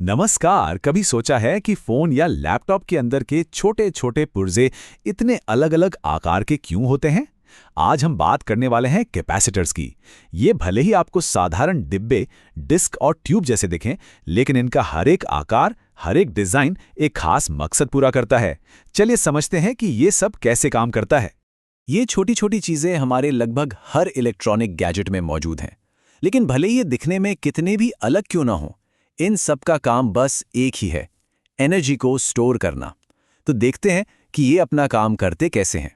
नमस्कार। कभी सोचा है कि फोन या लैपटॉप के अंदर के छोटे छोटे पुर्जे इतने अलग अलग आकार के क्यों होते हैं? आज हम बात करने वाले हैं कैपेसिटर्स की। ये भले ही आपको साधारण डिब्बे, डिस्क और ट्यूब जैसे दिखें, लेकिन इनका हर एक आकार, हर एक डिजाइन एक खास मकसद पूरा करता है। चलिए समझते हैं कि ये सब कैसे काम करता है। ये छोटी छोटी चीजें हमारे लगभग हर इलेक्ट्रॉनिक गैजेट में मौजूद हैं, लेकिन भले ये दिखने में कितने भी अलग क्यों ना हो, इन सब का काम बस एक ही है: एनर्जी को स्टोर करना। तो देखते हैं कि ये अपना काम करते कैसे हैं।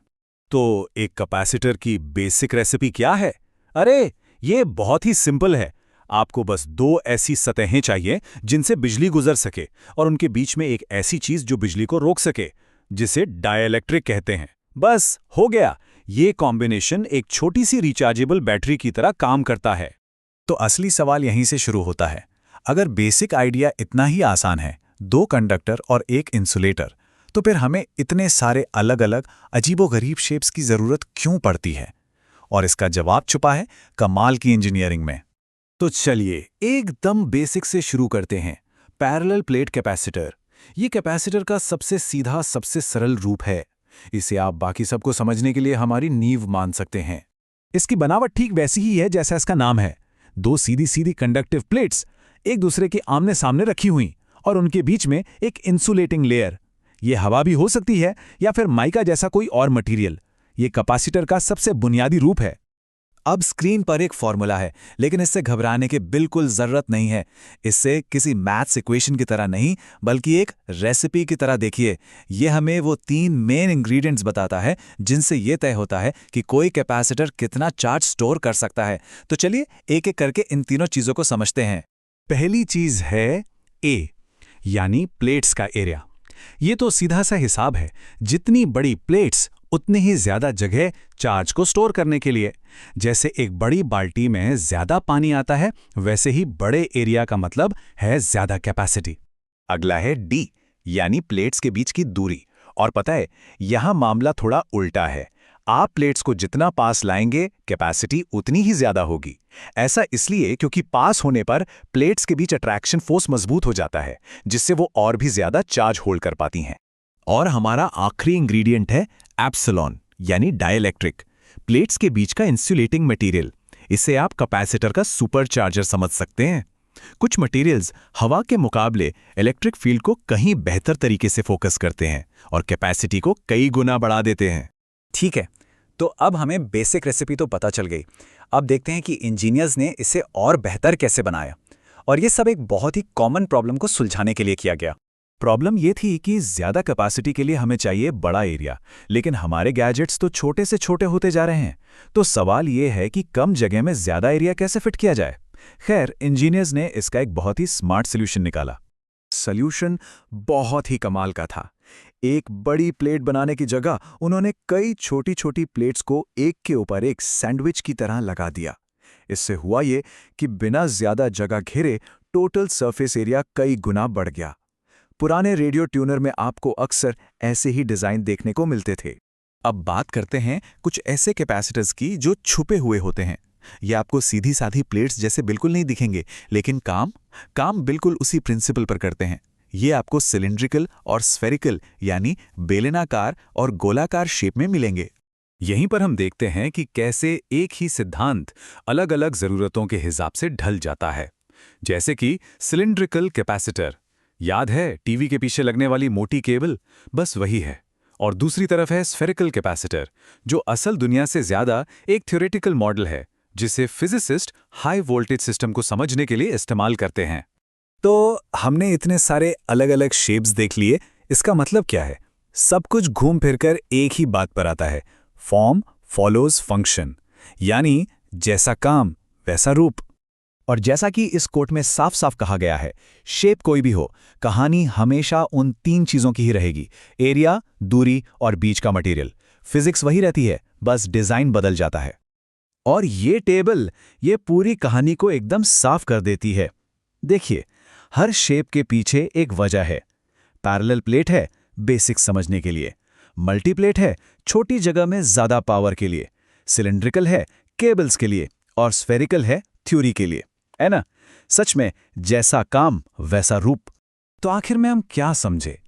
तो एक कैपेसिटर की बेसिक रेसिपी क्या है? अरे, ये बहुत ही सिंपल है। आपको बस दो ऐसी सतहें चाहिए जिनसे बिजली गुजर सके, और उनके बीच में एक ऐसी चीज जो बिजली को रोक सके, जिसे डाइलेक्ट्रिक कहते हैं। बस हो गया। ये कॉम्बिनेशन एक छोटी सी रिचार्जेबल बैटरी की तरह काम करता है। तो असली सवाल यहीं से शुरू होता है। अगर बेसिक आइडिया इतना ही आसान है, दो कंडक्टर और एक इंसुलेटर, तो फिर हमें इतने सारे अलग अलग अजीबोगरीब शेप्स की जरूरत क्यों पड़ती है? और इसका जवाब छुपा है कमाल की इंजीनियरिंग में। तो चलिए एकदम बेसिक से शुरू करते हैं। Parallel plate capacitor. ये कैपेसिटर का सबसे सीधा, सबसे सरल रूप है। इसे आप बाकी सबको समझने के लिए हमारी नींव मान सकते हैं। इसकी बनावट ठीक वैसी ही है जैसा इसका नाम है। दो सीधी सीधी कंडक्टिव प्लेट्स एक दूसरे के आमने सामने रखी हुई, और उनके बीच में एक इंसुलेटिंग लेयर। ये हवा भी हो सकती है या फिर माइका जैसा कोई और मटेरियल। ये कैपेसिटर का सबसे बुनियादी रूप है। अब स्क्रीन पर एक फॉर्मूला है, लेकिन इससे घबराने की बिल्कुल जरूरत नहीं है। इससे किसी मैथ्स इक्वेशन की तरह नहीं, बल्कि एक रेसिपी की तरह देखिए। ये हमें वो तीन मेन इंग्रेडिएंट्स बताता है जिनसे ये तय होता है कि कोई कैपेसिटर कितना चार्ज स्टोर कर सकता है। तो चलिए एक एक करके इन तीनों चीजों को समझते हैं। पहली चीज है ए, यानी प्लेट्स का एरिया। ये तो सीधा सा हिसाब है। जितनी बड़ी प्लेट्स, उतनी ही ज्यादा जगह चार्ज को स्टोर करने के लिए। जैसे एक बड़ी बाल्टी में ज्यादा पानी आता है, वैसे ही बड़े एरिया का मतलब है ज्यादा कैपेसिटी। अगला है डी, यानी प्लेट्स के बीच की दूरी। और पता है, यहां मामला थोड़ा उल्टा है। आप प्लेट्स को जितना पास लाएंगे, कैपेसिटी उतनी ही ज्यादा होगी। ऐसा इसलिए क्योंकि पास होने पर प्लेट्स के बीच अट्रैक्शन फोर्स मजबूत हो जाता है, जिससे वो और भी ज्यादा चार्ज होल्ड कर पाती हैं। और हमारा आखिरी इंग्रेडिएंट है एप्सिलॉन, यानी डाइलेक्ट्रिक, प्लेट्स के बीच का इंसुलेटिंग मटेरियल। इसे आप कैपेसिटर का सुपर चार्जर समझ सकते हैं। कुछ मटेरियल्स हवा के मुकाबले इलेक्ट्रिक फील्ड को कहीं बेहतर तरीके से फोकस करते हैं और कैपेसिटी को कई गुना बढ़ा देते हैं। ठीक है, तो अब हमें बेसिक रेसिपी तो पता चल गई। अब देखते हैं कि इंजीनियर्स ने इसे और बेहतर कैसे बनाया। और ये सब एक बहुत ही कॉमन प्रॉब्लम को सुलझाने के लिए किया गया। प्रॉब्लम ये थी कि ज्यादा कैपेसिटी के लिए हमें चाहिए बड़ा एरिया, लेकिन हमारे गैजेट्स तो छोटे से छोटे होते जा रहे हैं। तो सवाल ये है कि कम जगह में ज्यादा एरिया कैसे फिट किया जाए। खैर, इंजीनियर्स ने इसका एक बहुत ही स्मार्ट सोल्यूशन निकाला। सोल्यूशन बहुत ही कमाल का था। एक बड़ी प्लेट बनाने की जगह उन्होंने कई छोटी छोटी प्लेट्स को एक के ऊपर एक सैंडविच की तरह लगा दिया। इससे हुआ ये कि बिना ज्यादा जगह घेरे टोटल सरफेस एरिया कई गुना बढ़ गया। पुराने रेडियो ट्यूनर में आपको अक्सर ऐसे ही डिजाइन देखने को मिलते थे। अब बात करते हैं कुछ ऐसे कैपेसिटर्स की जो छुपे हुए होते हैं। ये आपको सीधी साधी प्लेट्स जैसे बिल्कुल नहीं दिखेंगे, लेकिन काम बिल्कुल उसी प्रिंसिपल पर करते हैं। ये आपको सिलिंड्रिकल और स्फेरिकल, यानी बेलनाकार और गोलाकार शेप में मिलेंगे। यहीं पर हम देखते हैं कि कैसे एक ही सिद्धांत अलग अलग जरूरतों के हिसाब से ढल जाता है। जैसे कि सिलिंड्रिकल कैपेसिटर, याद है टीवी के पीछे लगने वाली मोटी केबल? बस वही है। और दूसरी तरफ है स्फेरिकल कैपेसिटर, जो असल दुनिया से ज्यादा एक थ्योरेटिकल मॉडल है, जिसे फिजिसिस्ट हाई वोल्टेज सिस्टम को समझने के लिए इस्तेमाल करते हैं। तो हमने इतने सारे अलग अलग शेप्स देख लिए। इसका मतलब क्या है? सब कुछ घूम फिरकर एक ही बात पर आता है: फॉर्म फॉलोज फंक्शन, यानी जैसा काम वैसा रूप। और जैसा कि इस कोट में साफ साफ कहा गया है, शेप कोई भी हो, कहानी हमेशा उन तीन चीजों की ही रहेगी: एरिया, दूरी और बीच का मटेरियल। फिजिक्स वही रहती है, बस डिजाइन बदल जाता है। और ये टेबल ये पूरी कहानी को एकदम साफ कर देती है। देखिए, हर शेप के पीछे एक वजह है। पैरेलल प्लेट है बेसिक्स समझने के लिए, मल्टीप्लेट है छोटी जगह में ज्यादा पावर के लिए, सिलिंड्रिकल है केबल्स के लिए, और स्फेरिकल है थ्योरी के लिए। है ना? सच में जैसा काम वैसा रूप। तो आखिर में हम क्या समझे?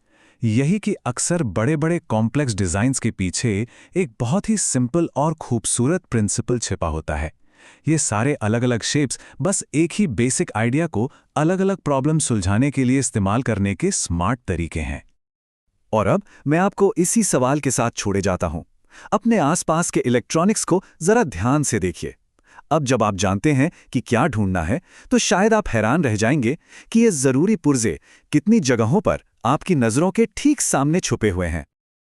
यही कि अक्सर बड़े-बड़े कॉम्प्लेक्स डिजाइन्स के पीछे एक बहुत ही सिंपल और खूबसूरत प्रिंसिपल छिपा होता है। ये सारे अलग-अलग शेप्स बस एक ही बेसिक आइडिया को अलग-अलग प्रॉब्लम सुलझाने के लिए इस्तेमाल करने के स्मार्ट तरीके हैं। और अब मैं आपको इसी सवाल के साथ छोड़े जाता हूं। अपने आसपास के इलेक्ट्रॉनिक्स को जरा ध्यान से देखिए। अब जब आप जानते हैं कि क्या ढूंढना है, तो शायद आप हैरान रह जाएंगे कि ये जरूरी पुर्जे कितनी जगहों पर आपकी नजरों के ठीक सामने छुपे हुए हैं।